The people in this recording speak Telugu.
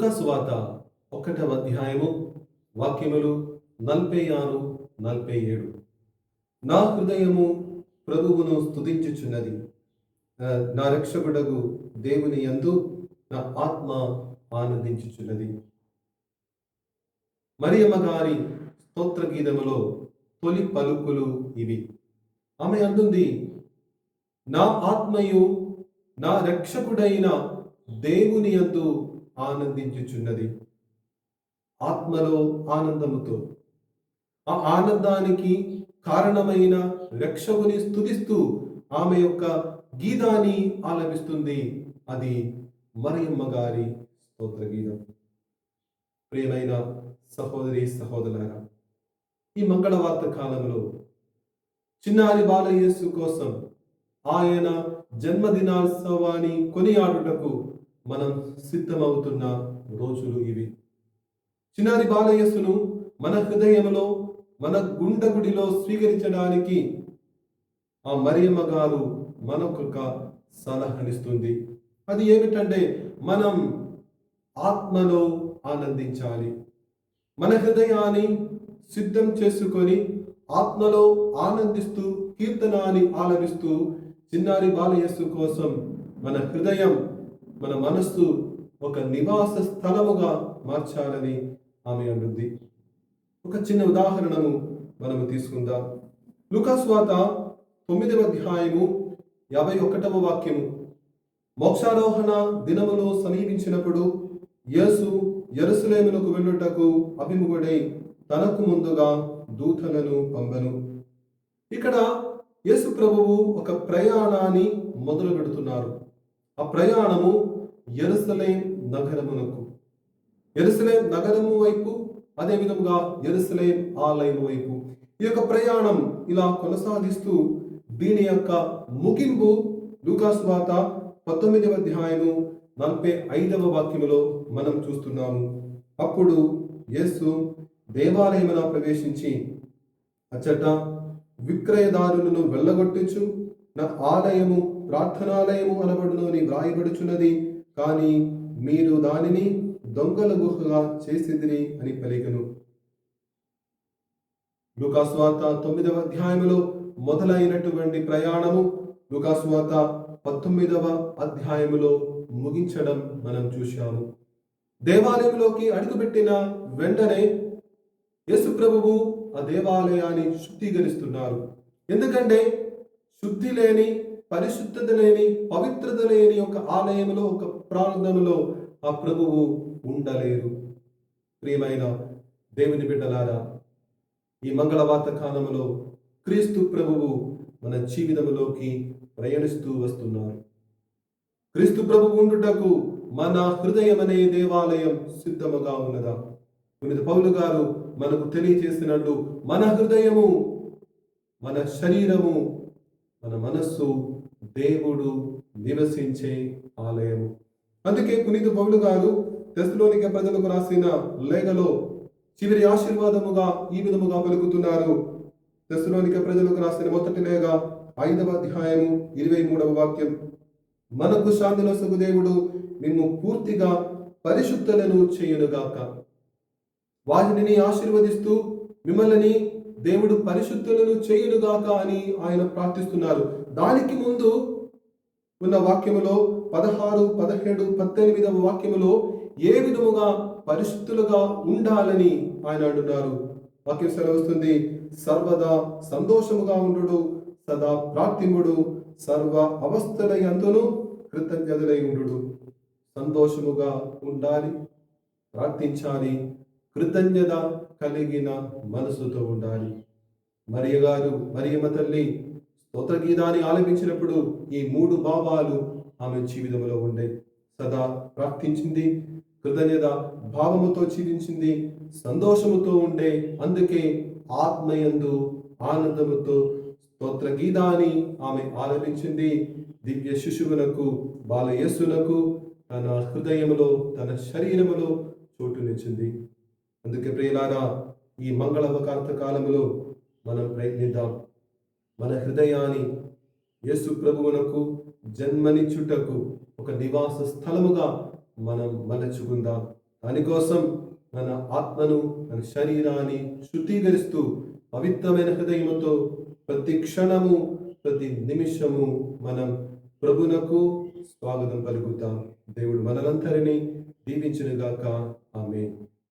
లూకాసు వార్త 1వ అధ్యాయము వాక్యములు 46, 47. నా హృదయము ప్రభువును స్తుతించుచున్నది, నా రక్షకుడగు దేవుని యందు నా ఆత్మ ఆనందించుచున్నది. మరియమ్మ గారి స్తోత్ర గీతములో తొలి పలుకులు ఇవి. ఆమె అంటుంది, నా ఆత్మయు నా రక్షకుడైన దేవుని యందు ఆనందించుచున్నది. ఆత్మలో ఆనందముతో, ఆ ఆనందానికి కారణమైన రక్షకుని స్తుతిస్తూ ఆమె యొక్క గీతాన్ని ఆలపిస్తుంది. అది మరియమ్మ గారి స్తోత్ర గీతం. ప్రియమైన సహోదరి సహోదరులారా, ఈ మంగళవార్త కాలంలో చిన్నారి బాలయేసు కోసం ఆయన జన్మదినోత్సవాన్ని కొనియాడుటకు మనం సిద్ధమవుతున్న రోజులు ఇవి. చిన్నారి బాలయేసును మన హృదయంలో, మన గుండెగుడిలో స్వీకరించడానికి ఆ మరియమ్మ గారు మనకొక సలహానిస్తుంది. అది ఏమిటంటే, మనం ఆత్మలో ఆనందించాలి. మన హృదయాన్ని సిద్ధం చేసుకొని ఆత్మలో ఆనందిస్తూ కీర్తనాన్ని ఆలపిస్తూ చిన్నారి బాలయేసు కోసం మన హృదయం, మన మనస్సు ఒక నివాస స్థలముగా మార్చాలని ఆమె అంటుంది. ఒక చిన్న ఉదాహరణను మనము తీసుకుందాం. లూకాసు వార్త 9వ అధ్యాయము 51వ వాక్యము. మోక్షారోహణ దినములు సమీపించినప్పుడు యేసు యెరూషలేమునకు వెళ్ళుటకు అభిముఖుడై తనకు ముందుగా దూతలను పంపెను. ఇక్కడ యేసు ప్రభువు ఒక ప్రయాణాన్ని మొదలు పెడుతున్నారు. ఆ ప్రయాణము యెరూషలేం నగరమునకు, యెరూషలేం నగరము వైపు, అదే విధముగా యెరూషలేం ఆలయం వైపు ఈ యొక్క ప్రయాణం ఇలా కొనసాగిస్తూ దీని యొక్క ముగింపు లూకాసు వార్త 19వ అధ్యాయము 45వ వాక్యములో మనం చూస్తున్నాము. అప్పుడు యేసు దేవాలయమున ప్రవేశించి అచ్చట విక్రయదారులను వెళ్ళగొట్టుచు, నా ఆలయము ప్రార్థనాలయము అనబడును అని వ్రాయబడుచున్నది, కానీ మీరు దానిని దొంగల గుహగా చేసిదిరి అని పలికెను. లూకాసు వార్త 9వ అధ్యాయములో మొదలైనటువంటి ప్రయాణము లూకాసు వార్త 19వ అధ్యాయములో ముగించడం మనం చూశాము. దేవాలయంలోకి అడుగుపెట్టిన వెంటనే యేసు ప్రభువు ఆ దేవాలయాన్ని శుద్ధీకరిస్తున్నారు. ఎందుకంటే శుద్ధి లేని, పరిశుద్ధత లేని, పవిత్రత లేని ఒక ఆలయంలో, ఒక ప్రాంతంలో ఆ ప్రభువు ఉండలేరు. ప్రియమైన దేవుని బిడ్డలారా, ఈ మంగళవార్త కాలంలో క్రీస్తు ప్రభువు మన జీవితంలోకి ప్రయాణిస్తూ వస్తున్నారు. క్రీస్తు ప్రభువు ఉండుటకు మన హృదయం అనే దేవాలయం సిద్ధముగా ఉన్నదా? పునీత పౌలు గారు మనకు తెలియజేసినట్లు మన హృదయము, మన శరీరము, మన మనస్సు దేవుడు నివసించే ఆలయము. అందుకే పునీత పౌలు గారు తెస్సలోనికే ప్రజలకు రాసిన లేఖలో చివరి ఆశీర్వాదముగా ఈ విధముగా పలుకుతున్నారు. తెస్సలోనికే ప్రజలకు రాసిన మొదటి లేఖ 5వ అధ్యాయము 23వ వాక్యం. మనకు శాంతినొసగు దేవుడు మిమ్ము పూర్తిగా పరిశుద్ధులను చేయునుగాక. వారిని ఆశీర్వదిస్తూ మిమ్మల్ని దేవుడు పరిశుద్ధులను చేయునుగాక అని ఆయన ప్రార్థిస్తున్నారు. దానికి ముందు ఉన్న వాక్యములో 16, 17, 18వ వాక్యములో ఏ విధముగా పరిశుద్ధులుగా ఉండాలని ఆయన అంటున్నారు. వాక్యం సెలవుస్తుంది, సర్వదా సంతోషముగా ఉండు, సదా ప్రార్థింపుడు, సర్వ అవస్థల యందును కృతజ్ఞతలై ఉండు. సంతోషముగా ఉండాలి, ప్రార్థించాలి, కృతజ్ఞత కలిగిన మనసుతో ఉండాలి. మరియమ్మ తల్లి స్తోత్ర గీతాన్ని ఆలపించినప్పుడు ఈ 3 భావాలు ఆమె జీవితంలో ఉండే. సదా ప్రార్థించింది, కృతజ్ఞత భావముతో జీవించింది, సంతోషముతో ఉండే. అందుకే ఆత్మయందు ఆనందముతో స్తోత్ర గీతాన్ని ఆమె ఆలపించింది. దివ్య శిశువునకు, బాలయేసునకు తన హృదయములో, తన శరీరములో చోటునిచ్చింది. అందుకే ప్రియులారా, ఈ మంగళవార్త కాలములో మనం ప్రయత్నిద్దాం. మన హృదయాన్ని యేసు ప్రభువునకు జన్మనిచ్చుటకు ఒక నివాస స్థలముగా మనం మలచుకుందాం. దానికోసం మన ఆత్మను మన శరీరాన్ని శుద్ధీకరిస్తూ పవిత్రమైన హృదయముతో ప్రతి క్షణము ప్రతి నిమిషము మనం ప్రభునకు స్వాగతం పలుకుతాం. దేవుడు మనలందరినీ దీవించునుగాక. ఆమేన్.